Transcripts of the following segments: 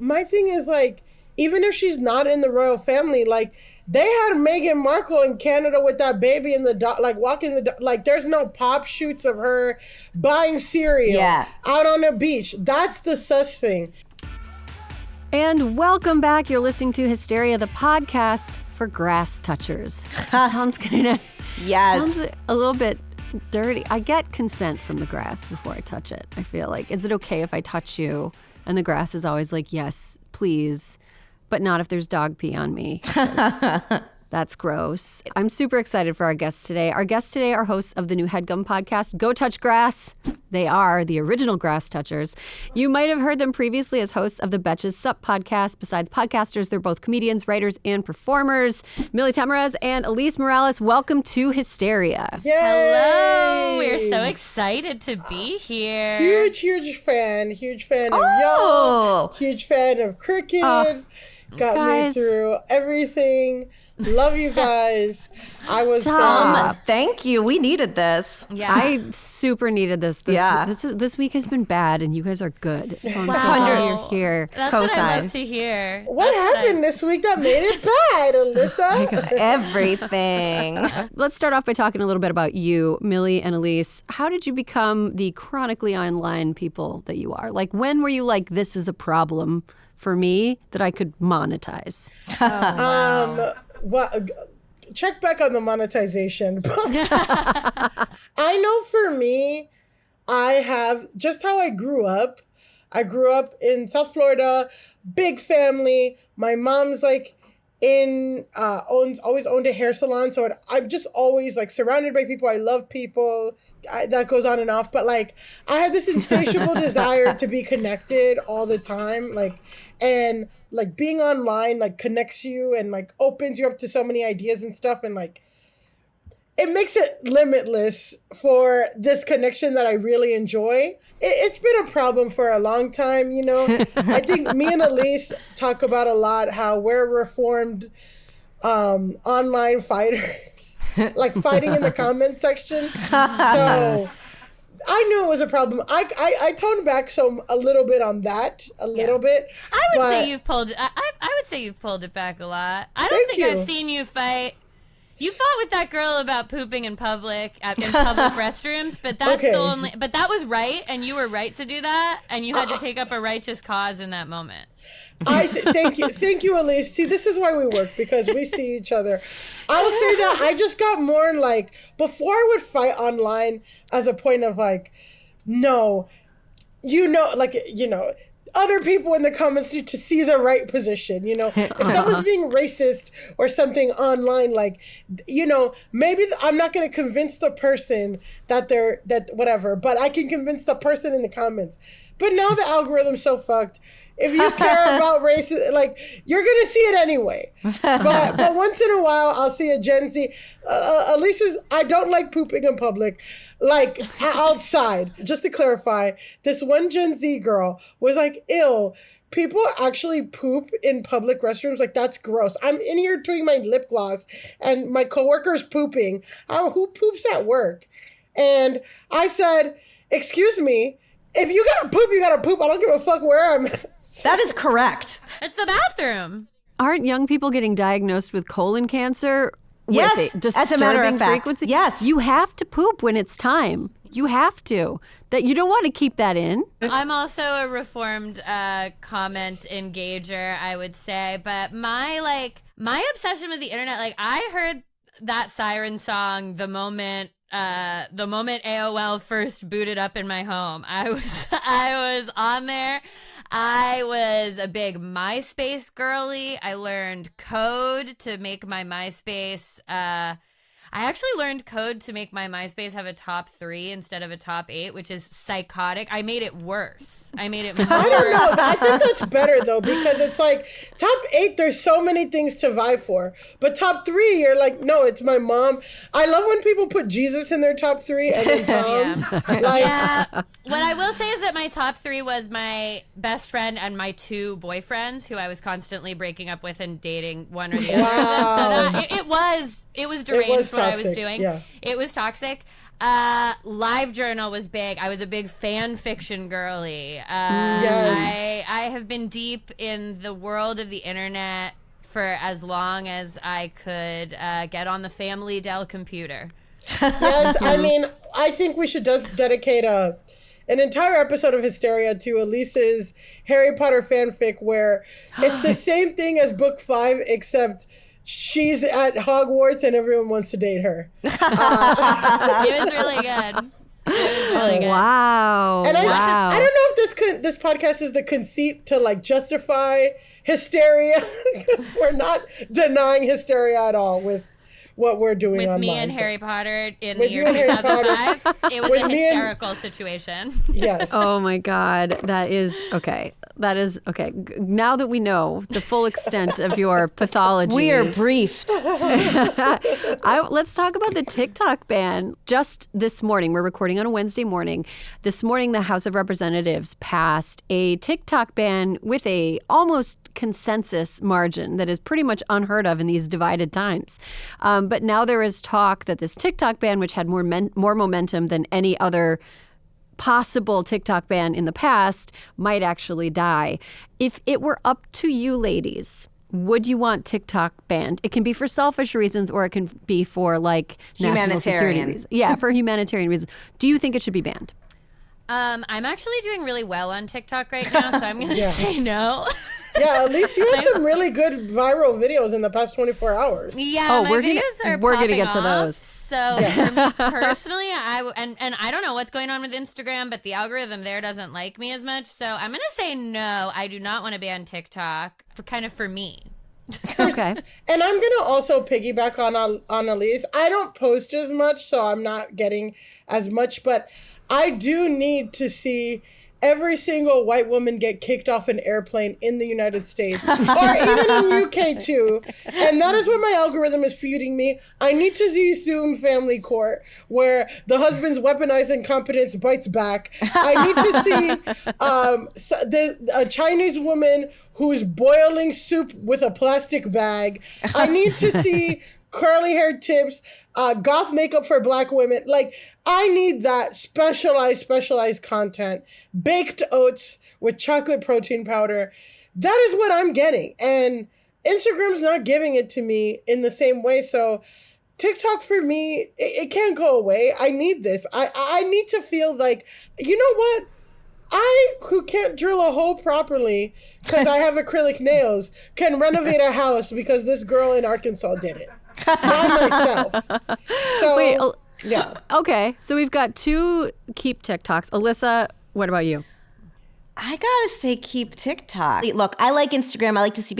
My thing is, like, even if she's not in the royal family, like, they had Meghan Markle in Canada with that baby in the dog, like walking the dog. Like, there's no pop shoots of her buying cereal out on a beach. That's the sus thing. And welcome back. You're listening to Hysteria, the podcast for grass touchers. Sounds kind of sounds a little bit dirty. I get consent from the grass before I touch it. I feel like, is it okay if I touch you? And the grass is always like, yes, please. But not if there's dog pee on me. That's gross. I'm super excited for our guests today. Our guests today are hosts of the new HeadGum podcast, Go Touch Grass. They are the original grass touchers. You might have heard them previously as hosts of the Betches Sup podcast. Besides podcasters, they're both comedians, writers, and performers. Millie Tamarez and Alise Morales, welcome to Hysteria. Yay! Hello. We're so excited to be here. Huge fan of y'all. Huge fan of cricket. Got me through everything. Love you guys. I was thank you. We needed this. Yeah. I super needed this. This week has been bad, and you guys are good. So I'm so glad you're here. That's what I love to hear. What happened this week that made it bad, Alyssa? Everything. Let's start off by talking a little bit about you, Millie and Alise. How did you become the chronically online people that you are? Like, when were you like, this is a problem for me that I could monetize? Well, check back on the monetization. I know for me, I have just how I grew up. I grew up in South Florida, big family. My mom's like always owned a hair salon. So I'm just always like surrounded by people. I love people. That goes on and off. But like, I had this insatiable desire to be connected all the time. And like being online like connects you and like opens you up to so many ideas and stuff, and like it makes it limitless for this connection that I really enjoy. It's been a problem for a long time, you know. I think me and Alise talk about a lot how we're reformed online fighters, like fighting in the comment section. So I knew it was a problem. I toned back a little bit on that, a little bit. I would say you've pulled it. I would say you've pulled it back a lot. I don't think I've seen you fight. You fought with that girl about pooping in public restrooms, but that's the only. But that was right, and you were right to do that, and you had to take up a righteous cause in that moment. Thank you, Alise. See, this is why we work, because we see each other. I'll say that I just got more like, before I would fight online as a point of like, no, other people in the comments need to see the right position. You know, if someone's being racist or something online, like, you know, maybe I'm not going to convince the person that whatever, but I can convince the person in the comments. But now the algorithm's so fucked. If you care about race, like, you're going to see it anyway. But once in a while, I'll see a Gen Z. Alisa's, I don't like pooping in public, like outside. Just to clarify, this one Gen Z girl was like, ew, people actually poop in public restrooms. Like, that's gross. I'm in here doing my lip gloss and my coworker's pooping. Who poops at work? And I said, excuse me, if you gotta poop, you gotta poop. I don't give a fuck where I'm at. That is correct. It's the bathroom. Aren't young people getting diagnosed with colon cancer? Yes, as a matter of fact. Frequency? Yes. You have to poop when it's time. You have to. That you don't want to keep that in. I'm also a reformed comment engager, I would say. But my obsession with the internet, like, I heard that siren song the moment AOL first booted up in my home. I was on there. I was a big MySpace girly. I learned code to make my MySpace. I actually learned code to make my MySpace have a top 3 instead of a top 8, which is psychotic. I made it worse. I made it more. I don't know. I think that's better, though, because it's like top 8, there's so many things to vie for. But top 3, you're like, no, it's my mom. I love when people put Jesus in their top 3 and then Tom. What I will say is that my top 3 was my best friend and my 2 boyfriends who I was constantly breaking up with and dating one or the other. Wow. So that, it was deranged what I was doing. Yeah. It was toxic. Live journal was big. I was a big fan fiction girly. Yes. I have been deep in the world of the internet for as long as I could get on the Family Dell computer. Yes, I mean, I think we should just dedicate an entire episode of Hysteria to Alise's Harry Potter fanfic, where it's the same thing as book 5, except she's at Hogwarts and everyone wants to date her. It was really good. It was really good. Wow. And I don't know if this podcast is the conceit to like justify hysteria, because we're not denying hysteria at all with what we're doing with online. me and Harry Potter in With the you year and Harry 2005, it was With a me and- hysterical situation. Yes. Oh my God. That is okay. Now that we know the full extent of your pathology, We are briefed. Let's talk about the TikTok ban. Just this morning, we're recording on a Wednesday morning. This morning, the House of Representatives passed a TikTok ban with a almost consensus margin that is pretty much unheard of in these divided times. But now there is talk that this TikTok ban, which had more momentum than any other possible TikTok ban in the past, might actually die. If it were up to you ladies, would you want TikTok banned? It can be for selfish reasons, or it can be for like national security reasons. Yeah, for humanitarian reasons. Do you think it should be banned? I'm actually doing really well on TikTok right now, so I'm going to say no. Yeah, at least you had some really good viral videos in the past 24 hours. Yeah, my videos are we're gonna popping get to off. those. So for me personally, and I don't know what's going on with Instagram, but the algorithm there doesn't like me as much. So I'm gonna say no. I do not want to be on TikTok for me. Okay. And I'm gonna also piggyback on Alise. I don't post as much, so I'm not getting as much, but I do need to see every single white woman get kicked off an airplane in the United States, or even in UK too. And that is what my algorithm is feeding me. I need to see Zoom Family Court, where the husband's weaponized incompetence bites back. I need to see a Chinese woman who's boiling soup with a plastic bag. I need to see curly hair tips, goth makeup for black women. Like, I need that specialized content. Baked oats with chocolate protein powder. That is what I'm getting. And Instagram's not giving it to me in the same way. So TikTok for me, it can't go away. I need this. I need to feel like, you know what? I, who can't drill a hole properly because I have acrylic nails, can renovate a house because this girl in Arkansas did it. Not myself. So, Wait, yeah. Okay, so we've got 2 keep TikToks. Alyssa, what about you? I gotta say, keep TikTok. Look, I like Instagram. I like to see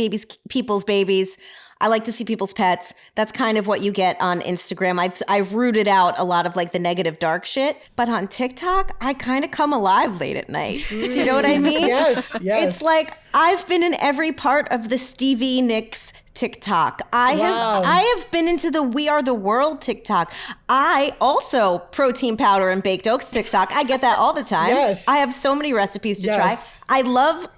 people's babies. I like to see people's pets. That's kind of what you get on Instagram. I've rooted out a lot of like the negative dark shit. But on TikTok, I kind of come alive late at night. Do you know what I mean? Yes. It's like I've been in every part of the Stevie Nicks TikTok. I have been into the We Are the World TikTok. I also protein powder and baked oats TikTok. I get that all the time. Yes. I have so many recipes to try. I love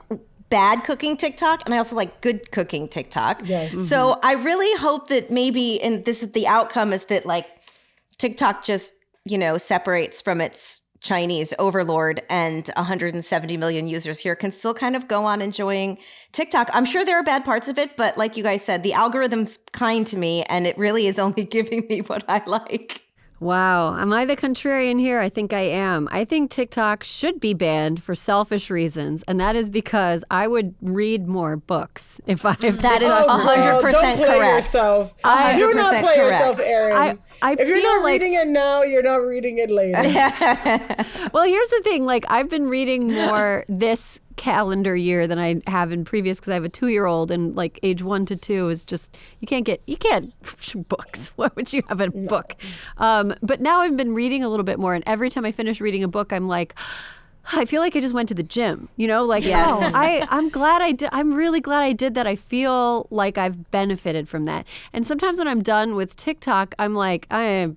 bad cooking TikTok, and I also like good cooking TikTok. Yes. Mm-hmm. So I really hope that maybe, and this is the outcome, is that like TikTok just, separates from its Chinese overlord, and 170 million users here can still kind of go on enjoying TikTok. I'm sure there are bad parts of it, but like you guys said, the algorithm's kind to me, and it really is only giving me what I like. Wow. Am I the contrarian here? I think I am. I think TikTok should be banned for selfish reasons. And that is because I would read more books if I have That is 100% don't play correct. Yourself. 100% Do not play yourself, Erin. If you're not reading it now, you're not reading it later. Well, here's the thing. Like, I've been reading more this calendar year than I have in previous, because I have a 2-year-old, and like age 1 to 2 is just, you can't books. Why would you have a book? But now I've been reading a little bit more, and every time I finish reading a book, I'm like, I feel like I just went to the gym, Yes. I'm glad I did. I'm really glad I did that. I feel like I've benefited from that. And sometimes when I'm done with TikTok, I'm like, I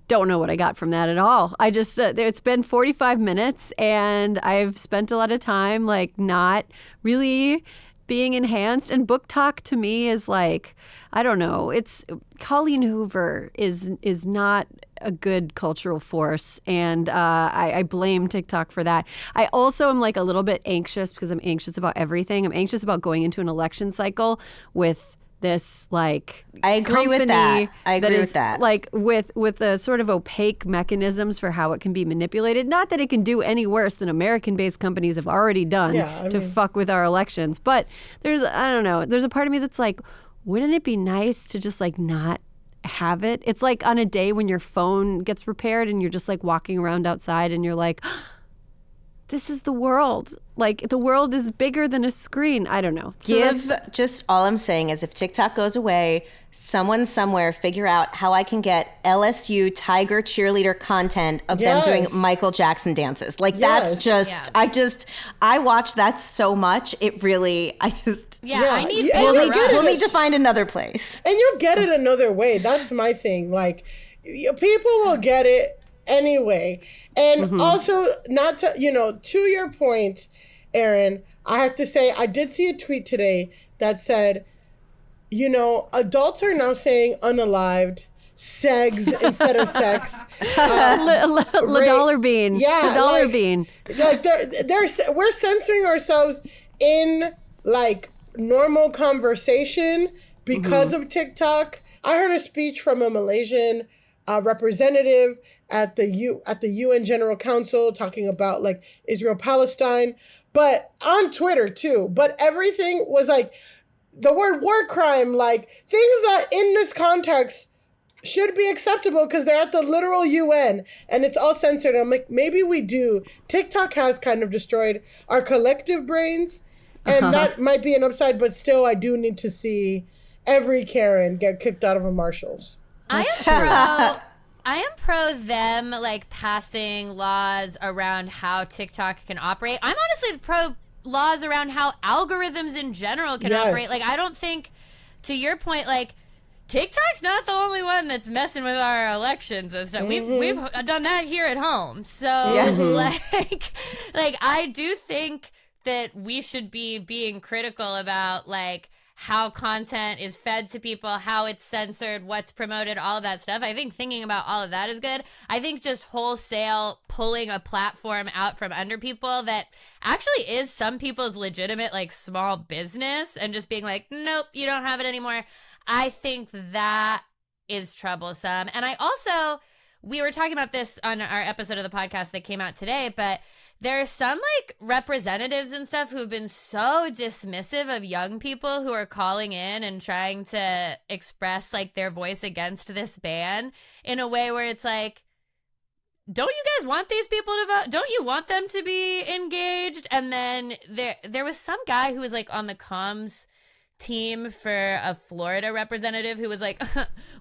don't know what I got from that at all. I just, it's been 45 minutes and I've spent a lot of time like not really being enhanced. And book talk to me is like, I don't know. It's Colleen Hoover is not a good cultural force, and I blame TikTok for that. I also am like a little bit anxious because I'm anxious about everything. I'm anxious about going into an election cycle with this like I agree with that. I agree with that. Like with the sort of opaque mechanisms for how it can be manipulated. Not that it can do any worse than American-based companies have already done to fuck with our elections. But there's a part of me that's like, wouldn't it be nice to just like not have it? It's like on a day when your phone gets repaired and you're just like walking around outside and you're like, this is the world. Like, the world is bigger than a screen. I don't know. Just all I'm saying is if TikTok goes away, someone somewhere figure out how I can get LSU Tiger cheerleader content of them doing Michael Jackson dances. Like, that's just, I watch that so much. It really, we'll need to find another place. And you'll get it another way. That's my thing. Like, people will get it anyway. And also, not to, to your point, Erin, I have to say, I did see a tweet today that said, adults are now saying unalived, segs instead of sex. The dollar bean. Yeah. The dollar bean. Like, we're censoring ourselves in, like, normal conversation because of TikTok. I heard a speech from a Malaysian representative at the UN General Council talking about like Israel-Palestine, but on Twitter too. But everything was like the word war crime, like things that in this context should be acceptable because they're at the literal UN and it's all censored. I'm like, maybe we do. TikTok has kind of destroyed our collective brains, and that might be an upside, but still I do need to see every Karen get kicked out of a Marshall's. I am pro them like passing laws around how TikTok can operate. I'm honestly pro laws around how algorithms in general can operate. Like, I don't think, to your point, like, TikTok's not the only one that's messing with our elections and stuff. We've done that here at home. So like I do think that we should be being critical about like how content is fed to people, how it's censored, what's promoted, all of that stuff. I think thinking about all of that is good. I think just wholesale pulling a platform out from under people that actually is some people's legitimate, like, small business and just being like, nope, you don't have it anymore. I think that is troublesome. And I also, we were talking about this on our episode of the podcast that came out today, but there's some like representatives and stuff who've been so dismissive of young people who are calling in and trying to express like their voice against this ban in a way where it's like, don't you guys want these people to vote? Don't you want them to be engaged? And then there was some guy who was like on the comms team for a Florida representative who was like,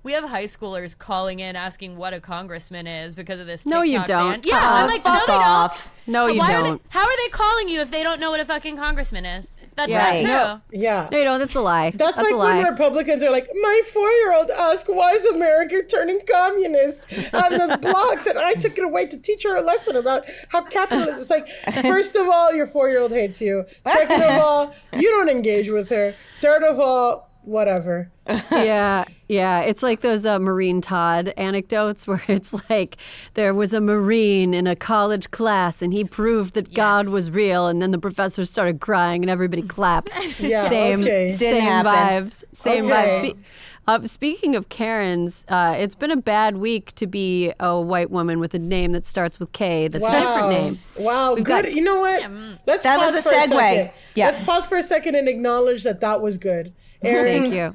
we have high schoolers calling in asking what a congressman is because of this TikTok No, you don't. ban. Yeah, I'm like, fuck off. No, you don't. How are they calling you if they don't know what a fucking congressman is? That's not true. No, yeah. No, you don't. That's a lie. That's like when Republicans are like, my 4-year-old asked, why is America turning communist on those blogs? And I took it away to teach her a lesson about how capitalism is. Like, first of all, your 4-year-old hates you. Second of all, you don't engage with her. Third of all, whatever. Yeah. It's like those Marine Todd anecdotes where it's like there was a Marine in a college class and he proved that God was real, and then the professor started crying and everybody clapped. Same vibes. Same vibes. Speaking of Karens, it's been a bad week to be a white woman with a name that starts with K. That's a different name. Wow, good. You know what? Let's that pause was a for segue. A second. Yeah. Let's pause for a second and acknowledge that was good. Erin. Thank you.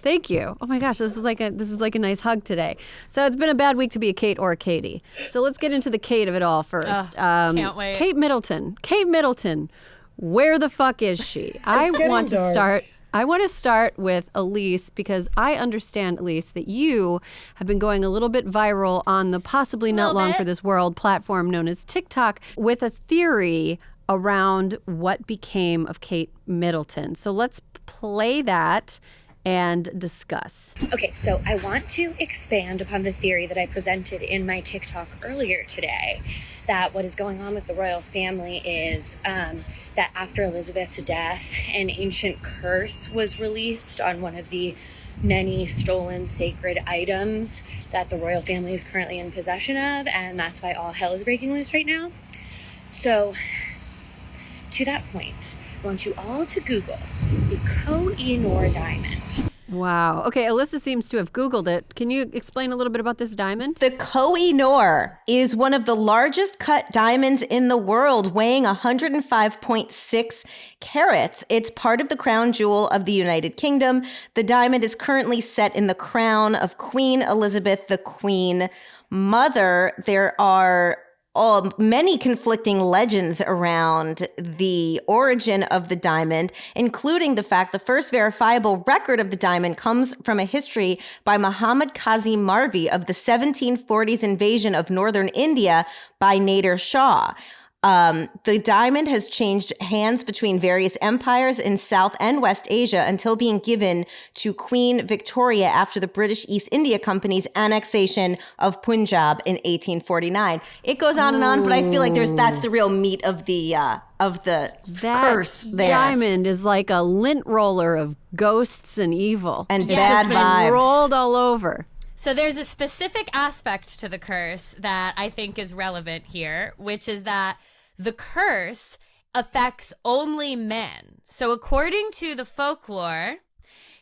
Thank you. Oh my gosh, this is like a nice hug today. So it's been a bad week to be a Kate or a Katie. So let's get into the Kate of it all first. Can't wait. Kate Middleton. Where the fuck is she? I want to start with Alise because I understand, Alise, that you have been going a little bit viral on the possibly not long for this world platform known as TikTok with a theory around what became of Kate Middleton. So let's play that and discuss. Okay, so I want to expand upon the theory that I presented in my TikTok earlier today, that what is going on with the royal family is that after Elizabeth's death, an ancient curse was released on one of the many stolen sacred items that the royal family is currently in possession of, and that's why all hell is breaking loose right now. So, to that point, I want you all to Google the Koh-i-Noor diamond. Wow. Okay, Alyssa seems to have Googled it. Can you explain a little bit about this diamond? The Koh-i-Noor is one of the largest cut diamonds in the world, weighing 105.6 carats. It's part of the crown jewel of the United Kingdom. The diamond is currently set in the crown of Queen Elizabeth, the Queen Mother. There are many conflicting legends around the origin of the diamond, including the fact the first verifiable record of the diamond comes from a history by Muhammad Kazim Marvi of the 1740s invasion of northern India by Nader Shah. The diamond has changed hands between various empires in South and West Asia until being given to Queen Victoria after the British East India Company's annexation of Punjab in 1849. It goes on and on, but I feel like that's the real meat of the curse there. Diamond is like a lint roller of ghosts and evil. And bad vibes. Rolled all over. So there's a specific aspect to the curse that I think is relevant here, which is that the curse affects only men. So according to the folklore,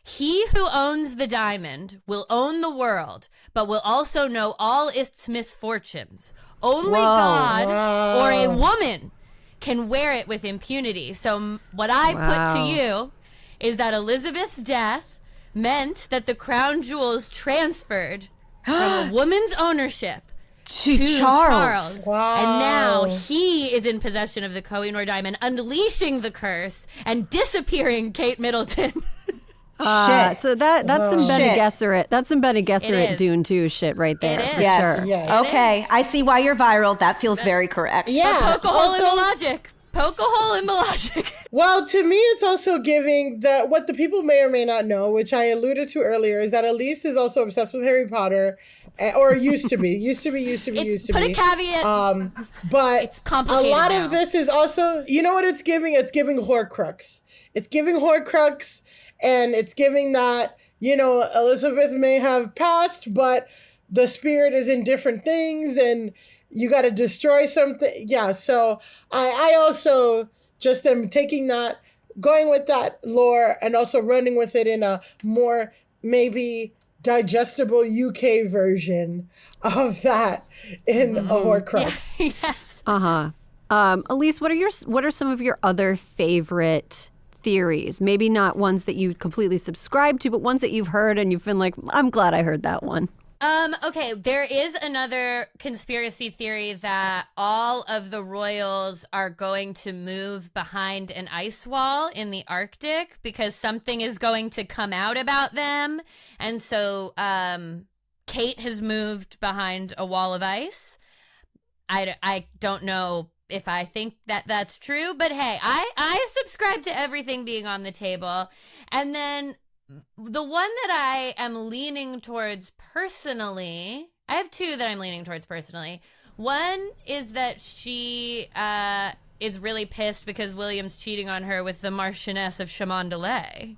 he who owns the diamond will own the world, but will also know all its misfortunes. Only God or a woman can wear it with impunity. So what I put to you is that Elizabeth's death meant that the crown jewels transferred from a woman's ownership to Charles. Wow. And now he is in possession of the Koh-i-Noor diamond, unleashing the curse and disappearing Kate Middleton. Shit. So that's some Bene Gesserit. That's some Bene It Gesserit is. Dune 2 shit right there. It is. For Yes. sure. Yes. Okay, I see why you're viral. That feels very correct. Yeah. Poke a hole in the logic. Poke a hole in the logic. Well, to me, it's also giving what the people may or may not know, which I alluded to earlier, is that Alise is also obsessed with Harry Potter, or used to be. Used to be. Put a caveat. But It's complicated a lot now. of this is also, you know what it's giving? It's giving Horcrux. It's giving Horcrux, and it's giving that, Elizabeth may have passed, but the spirit is in different things, and you got to destroy something. Yeah, so I also just am taking that, going with that lore, and also running with it in a more maybe digestible UK version of that in a Horcrux. Yes. Alise, what are some of your other favorite theories? Maybe not ones that you completely subscribe to, but ones that you've heard and you've been like, I'm glad I heard that one. Okay, there is another conspiracy theory that all of the royals are going to move behind an ice wall in the Arctic because something is going to come out about them. And so Kate has moved behind a wall of ice. I don't know if I think that that's true, but hey, I subscribe to everything being on the table. And then the one that I am leaning towards personally, I have two that I'm leaning towards personally. One is that she is really pissed because William's cheating on her with the Marchioness of Chamondelay.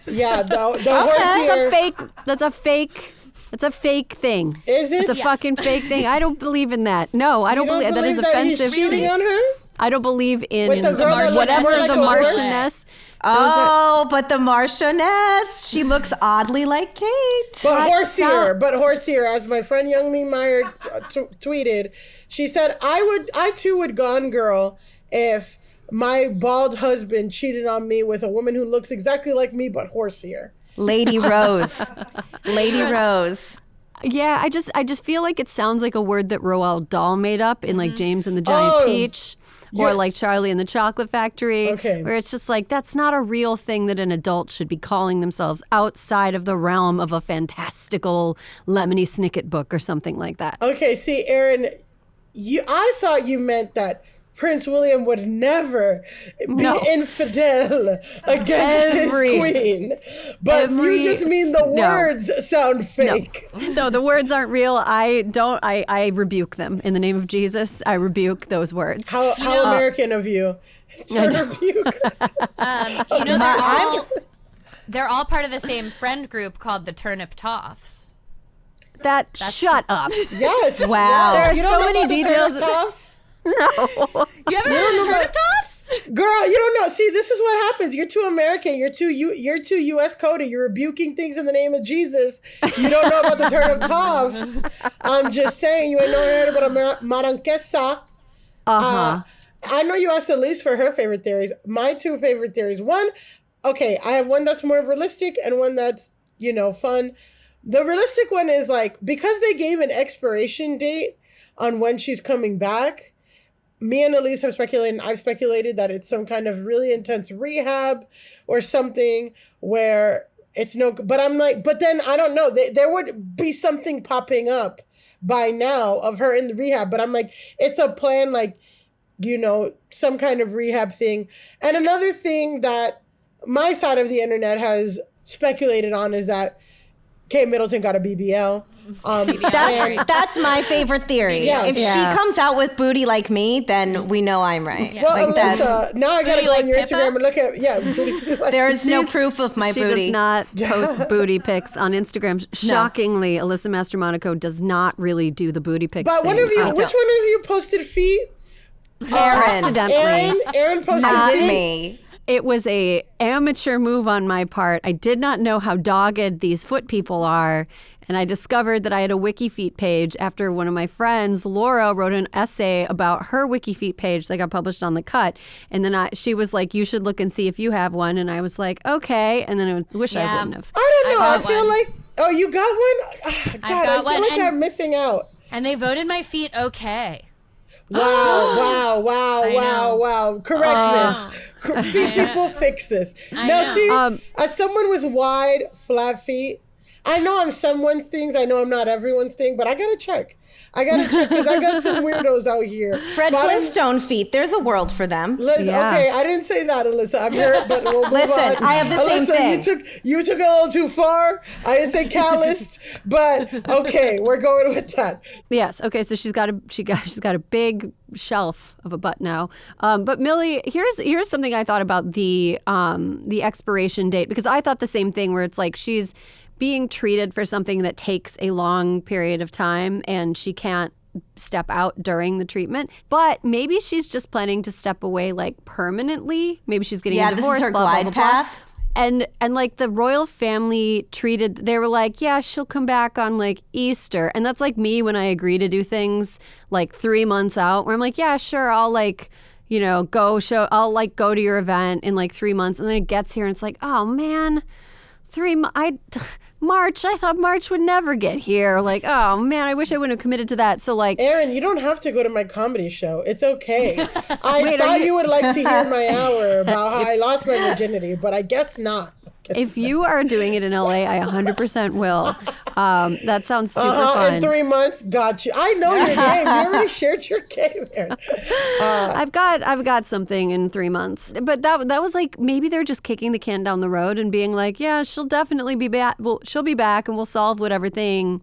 Yeah, the horse That's a fake thing. Is it? It's a fucking fake thing. I don't believe in that. No, I don't believe that is offensive he's to me. cheating on her? I don't believe in With the girl that looks whatever more like the a horse? Marchioness. But the Marchioness, she looks oddly like Kate. But horsier, as my friend Young Me Meyer tweeted, she said, I too would gone girl if my bald husband cheated on me with a woman who looks exactly like me, but horsier. Lady Rose. Lady Rose. Yeah, I just feel like it sounds like a word that Roald Dahl made up in like James and the Giant Peach. Or Yes. like Charlie and the Chocolate Factory, where it's just like, that's not a real thing that an adult should be calling themselves outside of the realm of a fantastical Lemony Snicket book or something like that. Okay, see, Erin, I thought you meant that Prince William would never be infidel against his queen. But you just mean the words sound fake. No, the words aren't real. I rebuke them. In the name of Jesus, I rebuke those words. How American of you to rebuke. They're all part of the same friend group called the Turnip Toffs. Shut up. Yes. Wow. Yes. There are so many details. You haven't heard of the Turnip Toffs? Girl, you don't know. See, this is what happens. You're too American. You're too U.S. coded. You're rebuking things in the name of Jesus. You don't know about the Turnip Toffs. I'm just saying, you ain't heard about a Maranquesa. I know you asked Alise for her favorite theories. My 2 favorite theories. One, okay, I have one that's more realistic and one that's, fun. The realistic one is like, because they gave an expiration date on when she's coming back, me and Alise have speculated, and I've speculated that it's some kind of really intense rehab or something where it's but I'm like, but then I don't know, there would be something popping up by now of her in the rehab, but I'm like, it's a plan, like, some kind of rehab thing. And another thing that my side of the internet has speculated on is that Kate Middleton got a BBL. That's my favorite theory. Yes. If she comes out with booty like me, then we know I'm right. Yeah. Well, Alyssa, now I gotta go on your Instagram and look at, there is no proof of my booty. She does not post booty pics on Instagram. Shockingly, Alyssa Mastromonaco does not really do the booty pics. But which one of you posted feet? Erin. Erin posted not feet? me. It was a amateur move on my part. I did not know how dogged these foot people are. And I discovered that I had a WikiFeet page after one of my friends, Laura, wrote an essay about her WikiFeet page that got published on The Cut. And then she was like, you should look and see if you have one. And I was like, okay. And then I wish I wouldn't have. I don't know. I feel like, oh, you got one? God, I feel like I'm missing out. And they voted my feet okay. Wow. Correctness. Feet people fix this. Now, see, as someone with wide, flat feet, I know I'm someone's things. I know I'm not everyone's thing, but I gotta check. Because I got some weirdos out here. Fred Flintstone feet. There's a world for them. Listen, okay, I didn't say that, Alyssa. I'm hurt, but we'll move Listen, on. I have the same thing. You took it a little too far. I didn't say calloused, but okay, we're going with that. Yes. Okay. So she's got a big shelf of a butt now. But Millie, here's something I thought about the expiration date, because I thought the same thing, where it's like she's being treated for something that takes a long period of time and she can't step out during the treatment. But maybe she's just planning to step away like permanently. Maybe she's getting a divorce. This is her blah, glide blah, blah, path. Blah. And like the royal family they were like, yeah, she'll come back on like Easter. And that's like me when I agree to do things like 3 months out, where I'm like, yeah, sure, I'll like, I'll like go to your event in like 3 months. And then it gets here and it's like, oh man, March, I thought March would never get here. Like, oh man, I wish I wouldn't have committed to that. So like, Erin, you don't have to go to my comedy show. It's okay. I thought you would like to hear my hour about how I lost my virginity, but I guess not. If you are doing it in LA, I 100% will. That sounds super fun. In 3 months, got you. I know your game. You already shared your game, Erin. I've got something in 3 months. But that was like, maybe they're just kicking the can down the road and being like, yeah, she'll definitely be back. Well, she'll be back and we'll solve whatever thing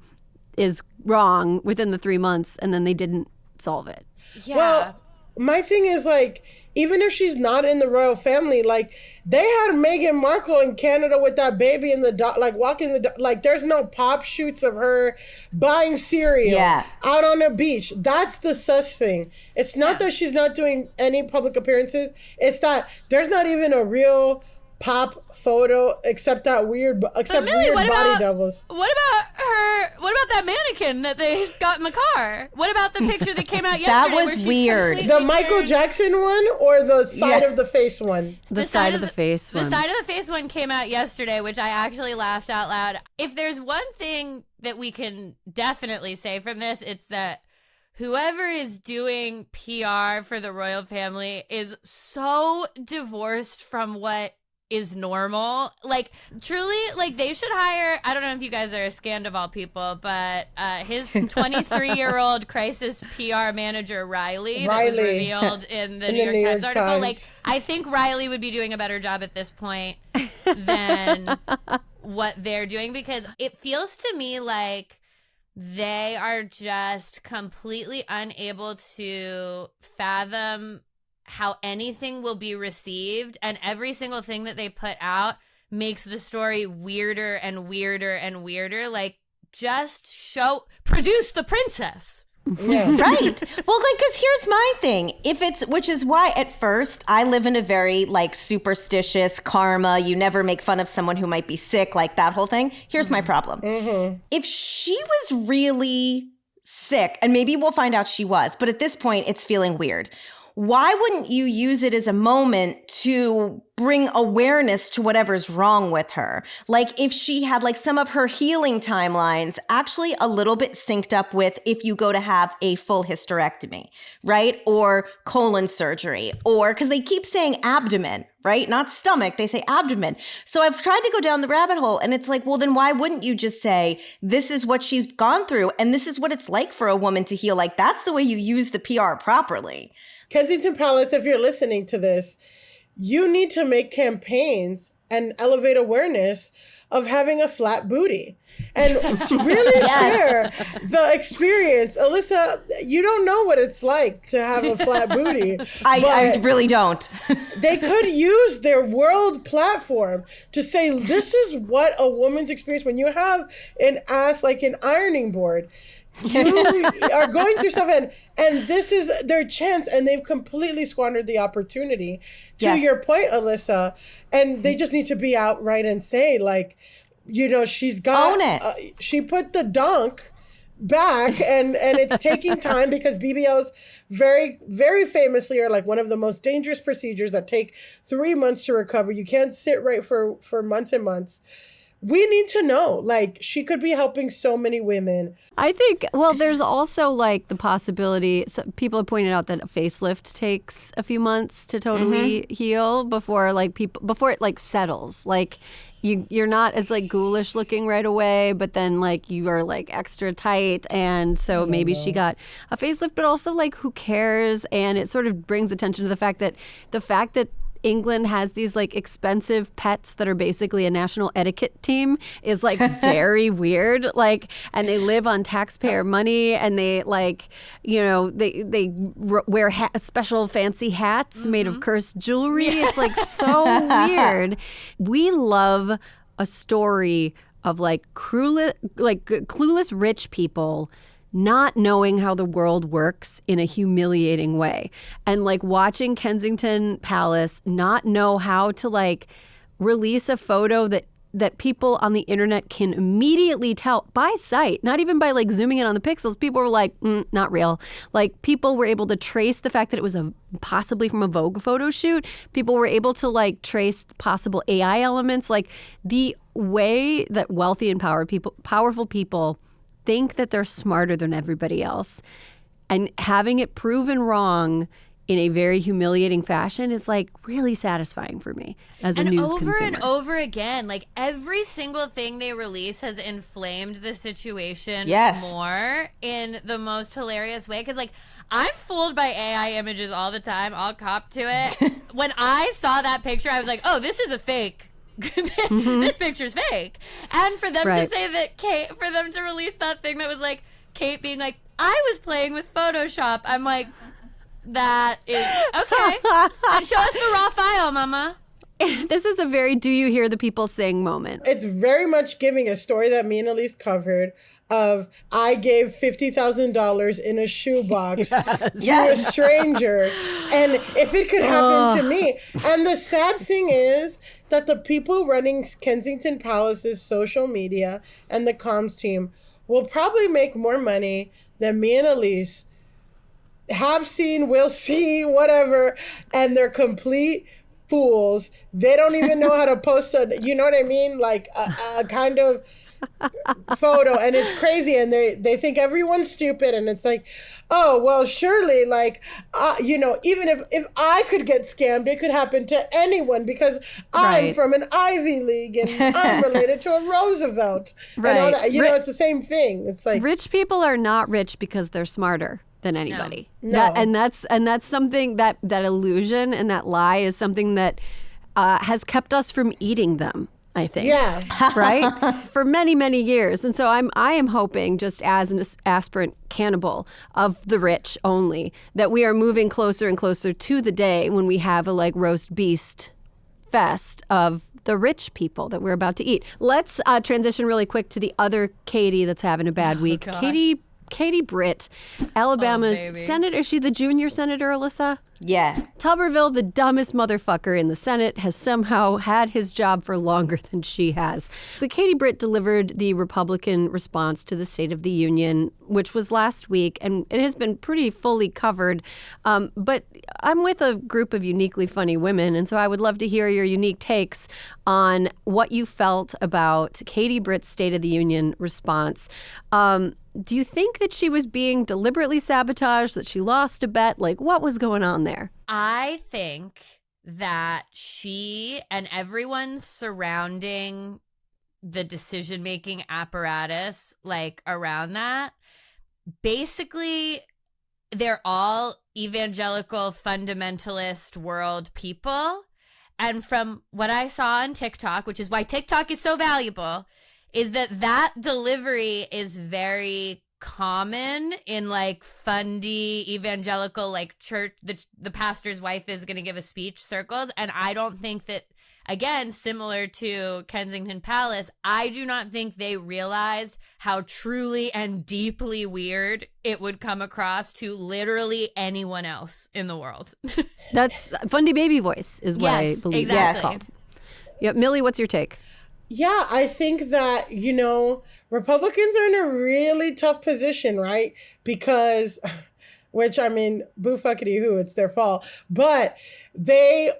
is wrong within the 3 months. And then they didn't solve it. Yeah. Well, my thing is like, even if she's not in the royal family, like they had Meghan Markle in Canada with that baby in the dog, like walking the dog. Like there's no pop shoots of her buying cereal out on a beach. That's the sus thing. It's not that she's not doing any public appearances. It's that there's not even a real pop photo except weird Millie, body doubles. What about her? What about that mannequin that they got in the car? What about the picture that came out yesterday? That was weird. The Michael Jackson one or the side of the face one? The side of the face one. The side of the face one came out yesterday, which I actually laughed out loud. If there's one thing that we can definitely say from this, it's that whoever is doing PR for the royal family is so divorced from what is normal. Like truly, like they should hire, I don't know if you guys are a Scandival people, but his 23-year-old crisis PR manager Riley that was revealed in the New York Times article. Like I think Riley would be doing a better job at this point than what they're doing, because it feels to me like they are just completely unable to fathom how anything will be received, and every single thing that they put out makes the story weirder and weirder and weirder. Like, just produce the princess. Yeah. Right. Well, like, because here's my thing. Which is why at first I live in a very like superstitious karma. You never make fun of someone who might be sick, like that whole thing. Here's my problem. If she was really sick, and maybe we'll find out she was, but at this point it's feeling weird. Why wouldn't you use it as a moment to bring awareness to whatever's wrong with her? Like if she had like some of her healing timelines actually a little bit synced up with if you go to have a full hysterectomy, right? Or colon surgery, or because they keep saying abdomen, right? Not stomach, they say abdomen. So I've tried to go down the rabbit hole and it's like, well, then why wouldn't you just say, this is what she's gone through and this is what it's like for a woman to heal? Like that's the way you use the PR properly. Kensington Palace, if you're listening to this, you need to make campaigns and elevate awareness of having a flat booty. And really share the experience. Alyssa, you don't know what it's like to have a flat booty. I really don't. They could use their world platform to say, this is what a woman's experience, when you have an ass like an ironing board, you are going through stuff and this is their chance and they've completely squandered the opportunity. To your point, Alyssa, and they just need to be outright and say, like, you know, she's got, own it. She put the dunk back and it's taking time because BBLs very, very famously are like one of the most dangerous procedures that take 3 months to recover. You can't sit right for months and months. We need to know, like, she could be helping so many women. I think, well, there's also like the possibility, so people have pointed out that a facelift takes a few months to totally heal before it like settles. Like you're not as like ghoulish looking right away, but then like you are like extra tight. And so maybe she got a facelift, but also like who cares? And it sort of brings attention to the fact that England has these like expensive pets that are basically a national etiquette team is like very weird. Like, and they live on taxpayer money and they like, you know, they wear special fancy hats made of cursed jewelry. It's like so weird. We love a story of like clueless rich people not knowing how the world works in a humiliating way. And like watching Kensington Palace not know how to like release a photo that people on the internet can immediately tell by sight, not even by like zooming in on the pixels. People were like, not real. Like people were able to trace the fact that it was possibly from a Vogue photo shoot. People were able to like trace possible AI elements. Like the way that wealthy and powerful people think that they're smarter than everybody else and having it proven wrong in a very humiliating fashion is like really satisfying for me as a news consumer. And over and over again, like every single thing they release has inflamed the situation more in the most hilarious way. Because like I'm fooled by AI images all the time. I'll cop to it. When I saw that picture, I was like, oh, this is a fake. This picture's fake. And for them to say that for them to release that thing that was like Kate being like, I was playing with Photoshop. I'm like, that is okay. And show us the raw file, mama. This is a very do you hear the people sing moment. It's very much giving a story that me and Alise covered of I gave $50,000 in a shoebox to a stranger. And if it could happen to me. And the sad thing is that the people running Kensington Palace's social media and the comms team will probably make more money than me and Alise have seen, will see, whatever. And they're complete fools. They don't even know how to post you know what I mean? Like a kind of photo, and it's crazy, and they think everyone's stupid, and it's like, oh well, surely like you know, even if I could get scammed, it could happen to anyone because I'm from an Ivy League and I'm related to a Roosevelt and all that. You know, it's the same thing. It's like rich people are not rich because they're smarter than anybody. No. And that's something that illusion and that lie is something that has kept us from eating them, I think. Yeah. Right? For many, many years. And so I am hoping, just as an aspirant cannibal of the rich only, that we are moving closer and closer to the day when we have a like roast beast fest of the rich people that we're about to eat. Let's transition really quick to the other Katie that's having a bad week. Katie Britt, Alabama's senator. Is she the junior senator, Alyssa? Yeah. Tuberville, the dumbest motherfucker in the Senate, has somehow had his job for longer than she has. But Katie Britt delivered the Republican response to the State of the Union, which was last week, and it has been pretty fully covered. But I'm with a group of uniquely funny women, and so I would love to hear your unique takes on what you felt about Katie Britt's State of the Union response. Do you think that she was being deliberately sabotaged, that she lost a bet? Like, what was going on there? I think that she and everyone surrounding the decision-making apparatus, like, around that, basically, they're all evangelical, fundamentalist world people. And from what I saw on TikTok, which is why TikTok is so valuable, is that delivery is very common in like fundy evangelical, like church, the pastor's wife is going to give a speech circles. And I don't think that, again, similar to Kensington Palace, I do not think they realized how truly and deeply weird it would come across to literally anyone else in the world. That's fundy baby voice is what I believe exactly. It's called. Yeah, Millie, what's your take? Yeah, I think that, Republicans are in a really tough position, right? Because, which, I mean, boo fuckity who, it's their fault. But they,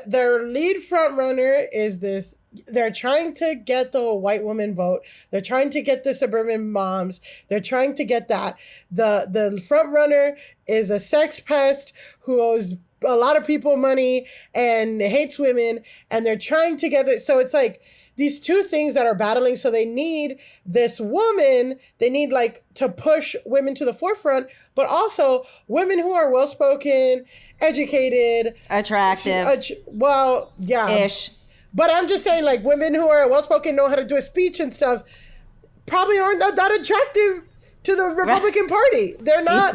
their lead front runner is this. They're trying to get the white woman vote. They're trying to get the suburban moms. They're trying to get that. The front runner is a sex pest who owes a lot of people money and hates women, and they're trying to get it. So it's like these two things that are battling. So they need this woman, they need like to push women to the forefront, but also women who are well-spoken, educated, attractive. Ish. But I'm just saying, like, women who are well-spoken, know how to do a speech and stuff, probably aren't that attractive to the Republican Party. They're not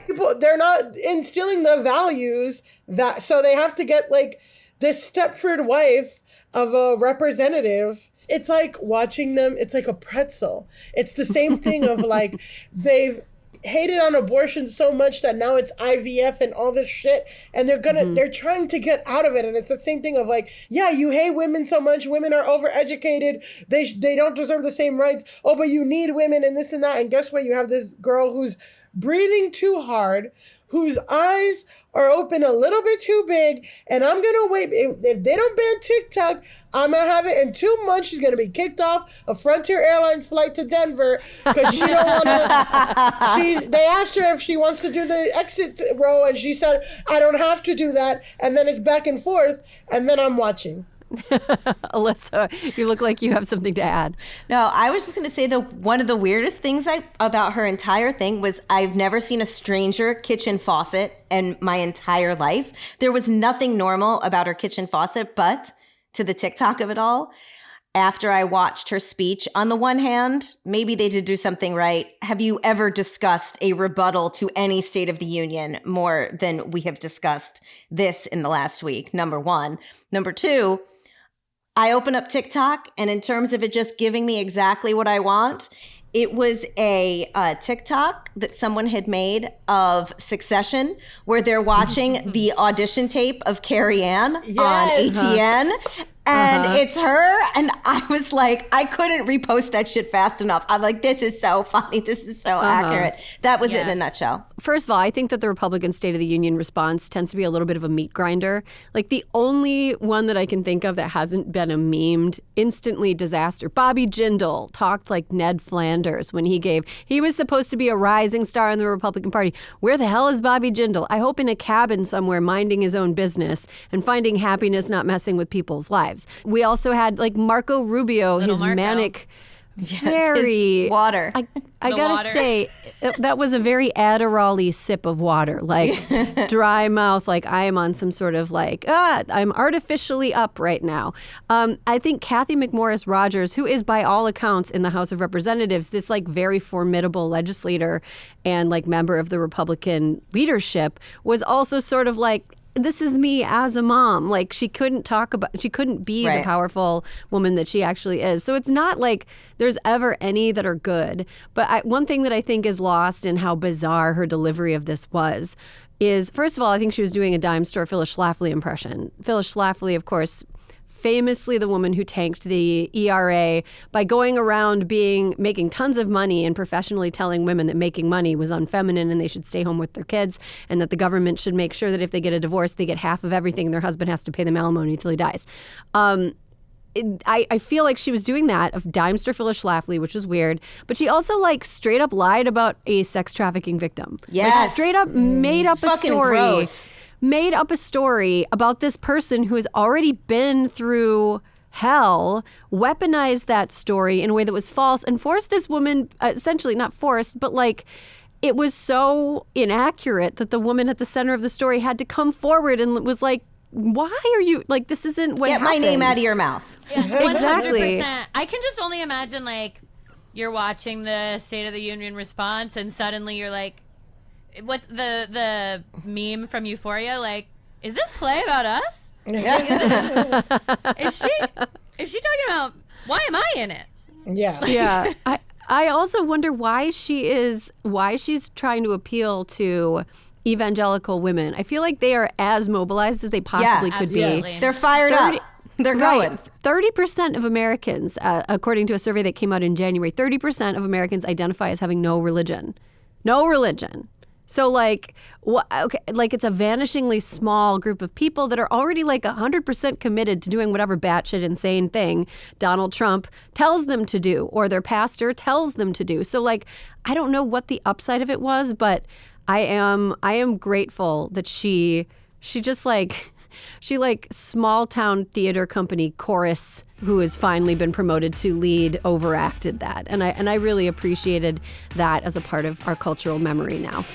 people, they're not instilling the values that, so they have to get like this Stepford wife of a representative. It's like watching them, it's like a pretzel. It's the same thing of like, they've hated on abortion so much that now it's IVF and all this shit, and they're trying to get out of it. And it's the same thing of like, yeah, you hate women so much, women are overeducated, they don't deserve the same rights, oh, but you need women and this and that. And guess what? You have this girl who's breathing too hard, whose eyes are open a little bit too big, and I'm gonna wait. If they don't ban TikTok, I'm gonna have it in 2 months. She's gonna be kicked off a Frontier Airlines flight to Denver because she don't wanna. They asked her if she wants to do the exit row, and she said, "I don't have to do that." And then it's back and forth, and then I'm watching. Alyssa, you look like you have something to add. No, I was just going to say one of the weirdest things about her entire thing was I've never seen a stranger kitchen faucet in my entire life. There was nothing normal about her kitchen faucet, but to the TikTok of it all, after I watched her speech, on the one hand, maybe they did do something right. Have you ever discussed a rebuttal to any State of the Union more than we have discussed this in the last week? Number one. Number two, I open up TikTok, and in terms of it just giving me exactly what I want, it was a TikTok that someone had made of Succession, where they're watching the audition tape of Carrie Ann on ATN. And it's her. And I was like, I couldn't repost that shit fast enough. I'm like, this is so funny. This is so accurate. That was it in a nutshell. First of all, I think that the Republican State of the Union response tends to be a little bit of a meat grinder. Like the only one that I can think of that hasn't been a memed, instantly disaster. Bobby Jindal talked like Ned Flanders when he was supposed to be a rising star in the Republican Party. Where the hell is Bobby Jindal? I hope in a cabin somewhere minding his own business and finding happiness, not messing with people's lives. We also had like Marco Rubio, his manic, his water. I gotta say, that was a very Adderall-y sip of water, like dry mouth, like I am on some sort of like, I'm artificially up right now. I think Kathy McMorris Rodgers, who is by all accounts in the House of Representatives, this like very formidable legislator and like member of the Republican leadership, was also sort of like, this is me as a mom. Like, she couldn't be the powerful woman that she actually is. So it's not like there's ever any that are good. But one thing that I think is lost in how bizarre her delivery of this was is, first of all, I think she was doing a dime store Phyllis Schlafly impression. Phyllis Schlafly, of course, famously the woman who tanked the ERA by going around making tons of money and professionally telling women that making money was unfeminine and they should stay home with their kids, and that the government should make sure that if they get a divorce, they get half of everything and their husband has to pay them alimony until he dies. I feel like she was doing that of dime store Phyllis Schlafly, which was weird. But she also like straight up lied about a sex trafficking victim. Yes. Like, straight up made up a story. Gross. Made up a story about this person who has already been through hell, weaponized that story in a way that was false, and forced this woman, essentially not forced, but like it was so inaccurate that the woman at the center of the story had to come forward and was like, why are you, like, this isn't what happened. Get my name out of your mouth. Yeah, exactly. 100%. I can just only imagine, like, you're watching the State of the Union response and suddenly you're like, what's the meme from Euphoria? Like, is this play about us? Is she talking about, why am I in it? Yeah. Yeah. I also wonder why she's trying to appeal to evangelical women. I feel like they are as mobilized as they possibly could absolutely. be. They're fired up. They're going. 30% of Americans, according to a survey that came out in January, 30% of Americans identify as having no religion. No religion. So like, like it's a vanishingly small group of people that are already like 100% committed to doing whatever batshit insane thing Donald Trump tells them to do or their pastor tells them to do. So like, I don't know what the upside of it was, but I am grateful that she just like, she like small town theater company chorus who has finally been promoted to lead overacted that. And I really appreciated that as a part of our cultural memory now.